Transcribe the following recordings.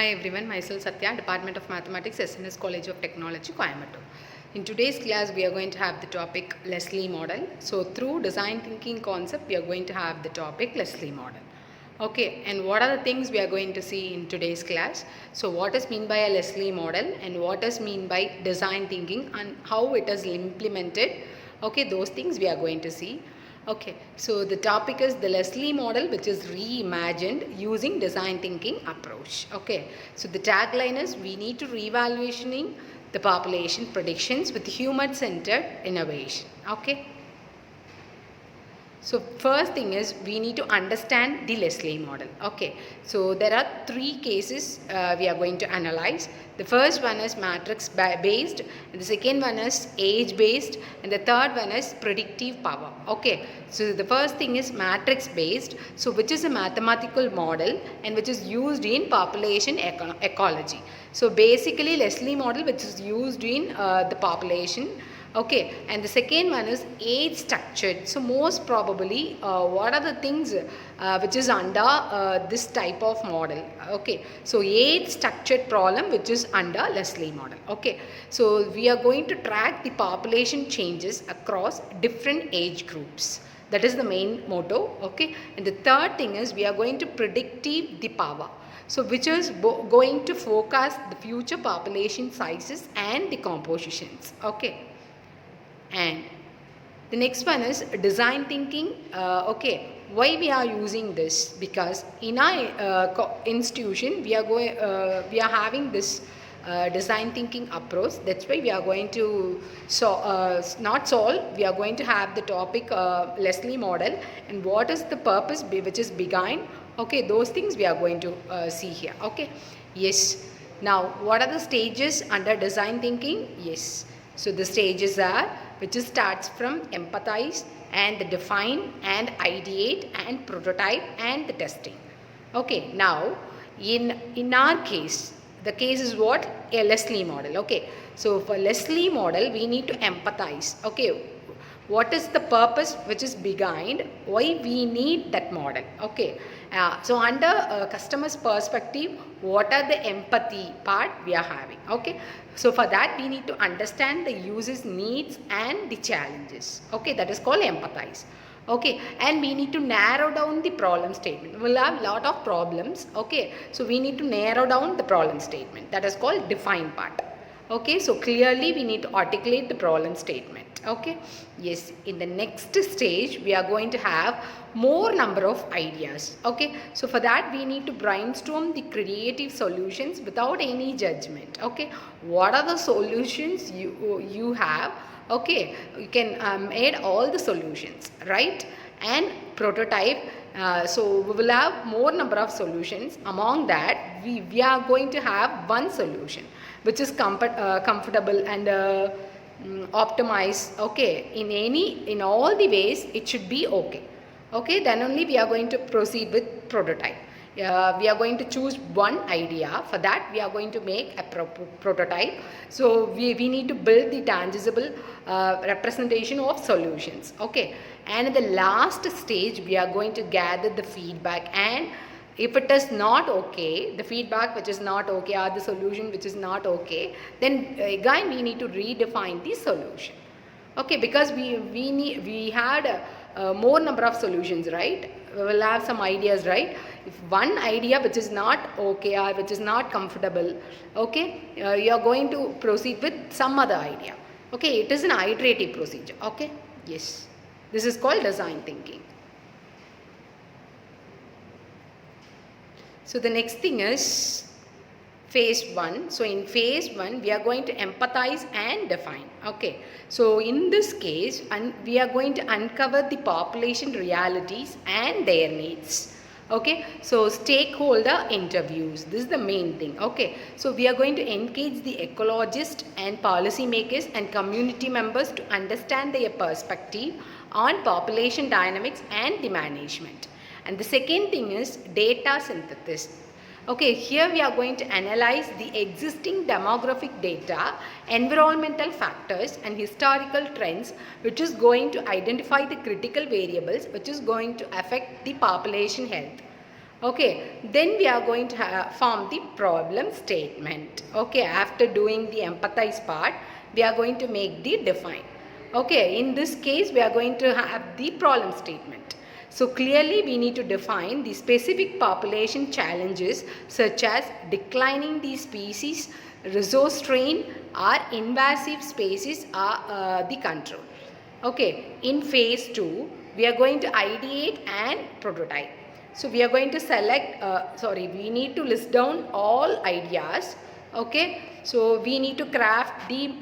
Hi everyone, myself Satya, Department of Mathematics, SNS College of Technology, Coimbatore. In today's class, we are going to have the topic Leslie model. So through design thinking concept, we are going to have the topic Leslie model. Okay, and what are the things we are going to see in today's class? So what is mean by a Leslie model and what is mean by design thinking and how it is implemented. Okay, those things we are going to see. Okay, so the topic is the Leslie model, which is reimagined using design thinking approach. Okay, so the tagline is we need to reevaluating the population predictions with human-centered innovation. Okay. So first thing is we need to understand the Leslie model. Okay, so there are three cases we are going to analyze. The first one is matrix based, and the second one is age based, and the third one is predictive power. Okay, so the first thing is matrix based, so which is a mathematical model and which is used in population ecology. So basically Leslie model which is used in the population. Okay, and the second one is age structured. So most probably what are the things which is under this type of model. Okay, so age structured problem which is under Leslie model. Okay, so we are going to track the population changes across different age groups. That is the main motto. Okay, and the third thing is we are going to predictive the power. So which is going to forecast the future population sizes and the compositions. Okay. And the next one is design thinking. Okay, why we are using this? Because in our institution we are having this design thinking approach. That's why we are going to not solve. We are going to have the topic Leslie model and what is the purpose which is behind. Okay, those things we are going to see here. Okay, yes. Now, what are the stages under design thinking? Yes. So the stages are which starts from empathize and define and ideate and prototype and the testing. Okay, now in our case, the case is what? A Leslie model. Okay, so for Leslie model we need to empathize. Okay, what is the purpose which is behind why we need that model. Okay, so under customer's perspective, what are the empathy part we are having. Okay, so for that we need to understand the user's needs and the challenges. Okay, that is called empathize. Okay, and we need to narrow down the problem statement. We'll have lot of problems. Okay, so we need to narrow down the problem statement. That is called define part. Okay, so clearly we need to articulate the problem statement. Okay, yes, in the next stage we are going to have more number of ideas. Okay, so for that we need to brainstorm the creative solutions without any judgment. Okay, what are the solutions you have? Okay, you can add all the solutions, right? And prototype. So we will have more number of solutions. Among that we are going to have one solution which is comfortable and optimized. Okay, in all the ways it should be okay. Okay, then only we are going to proceed with prototype. We are going to choose one idea. For that we are going to make a prototype. So we need to build the tangible representation of solutions. Okay, and in the last stage we are going to gather the feedback, and if it is not okay, the feedback which is not okay or the solution which is not okay, then again we need to redefine the solution. Okay, because we had more number of solutions, right? We will have some ideas, right? If one idea which is not okay or which is not comfortable, okay, you are going to proceed with some other idea. Okay, it is an iterative procedure. Okay, yes, this is called design thinking. So the next thing is phase 1. So in phase 1 we are going to empathize and define. Okay, so in this case we are going to uncover the population realities and their needs. Okay, so stakeholder interviews, this is the main thing. Okay, so we are going to engage the ecologists and policymakers and community members to understand their perspective on population dynamics and the management. And the second thing is data synthesis. Okay, here we are going to analyze the existing demographic data, environmental factors and historical trends which is going to identify the critical variables which is going to affect the population health. Okay, then we are going to form the problem statement. Okay, after doing the empathize part, we are going to make the define. Okay, in this case, we are going to have the problem statement. So clearly we need to define the specific population challenges such as declining the species, resource strain or invasive species are the control. Okay, in phase 2, we are going to ideate and prototype. So we are going to select, we need to list down all ideas. Okay, so we need to craft the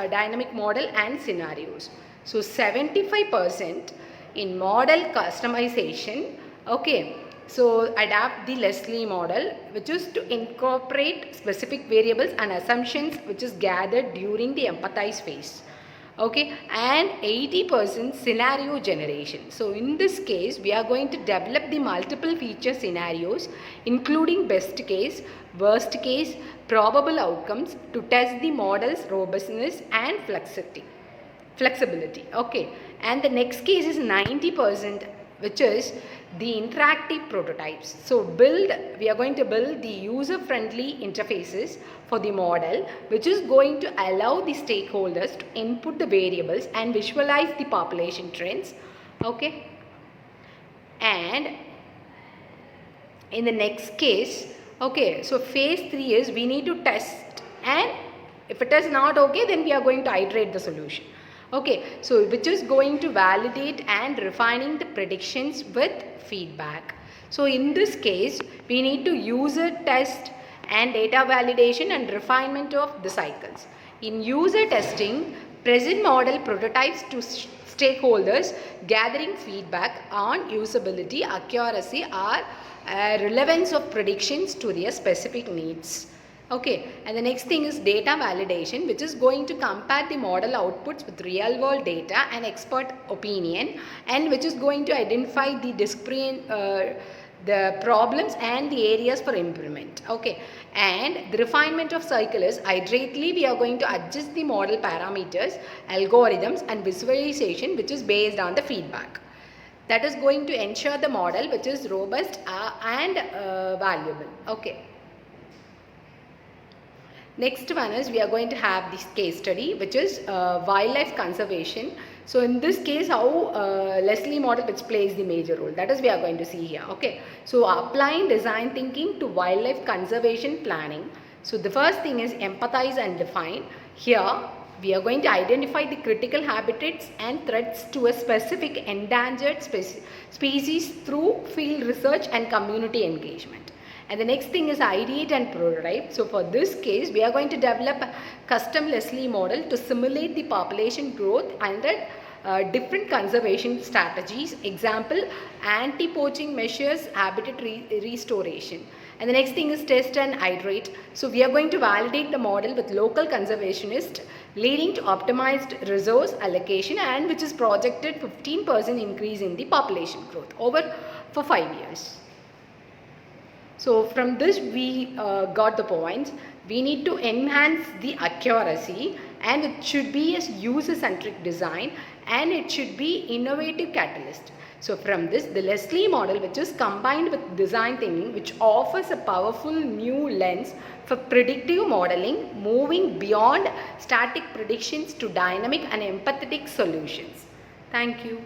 dynamic model and scenarios. So 75% in model customization. Okay, so adapt the Leslie model, which is to incorporate specific variables and assumptions which is gathered during the empathize phase. Okay, and 80% scenario generation. So in this case, we are going to develop the multiple feature scenarios including best case, worst case, probable outcomes to test the model's robustness and flexibility. Okay, and the next case is 90%, which is the interactive prototypes. So we are going to build the user-friendly interfaces for the model, which is going to allow the stakeholders to input the variables and visualize the population trends. Okay, and in the next case, okay, so phase 3 is we need to test, and if it is not okay, then we are going to iterate the solution. Okay, so which is going to validate and refining the predictions with feedback. So in this case, we need to user test and data validation and refinement of the cycles. In user testing, present model prototypes to stakeholders, gathering feedback on usability, accuracy or relevance of predictions to their specific needs. Okay, and the next thing is data validation, which is going to compare the model outputs with real world data and expert opinion, and which is going to identify the problems and the areas for improvement. Okay, and the refinement of cycle is iterately we are going to adjust the model parameters, algorithms and visualization, which is based on the feedback. That is going to ensure the model which is robust and valuable. Okay. Next one is we are going to have this case study, which is wildlife conservation. So in this case, how Leslie model which plays the major role, that is we are going to see here. Okay, so applying design thinking to wildlife conservation planning. So the first thing is empathize and define. Here we are going to identify the critical habitats and threats to a specific endangered species through field research and community engagement. And the next thing is ideate and prototype. So for this case, we are going to develop a custom Leslie model to simulate the population growth under different conservation strategies. Example, anti-poaching measures, habitat restoration. And the next thing is test and iterate. So we are going to validate the model with local conservationists, leading to optimized resource allocation, and which is projected 15% increase in the population growth for 5 years. So from this we got the points. We need to enhance the accuracy, and it should be a user-centric design, and it should be innovative catalyst. So from this, the Leslie model, which is combined with design thinking, which offers a powerful new lens for predictive modeling, moving beyond static predictions to dynamic and empathetic solutions. Thank you.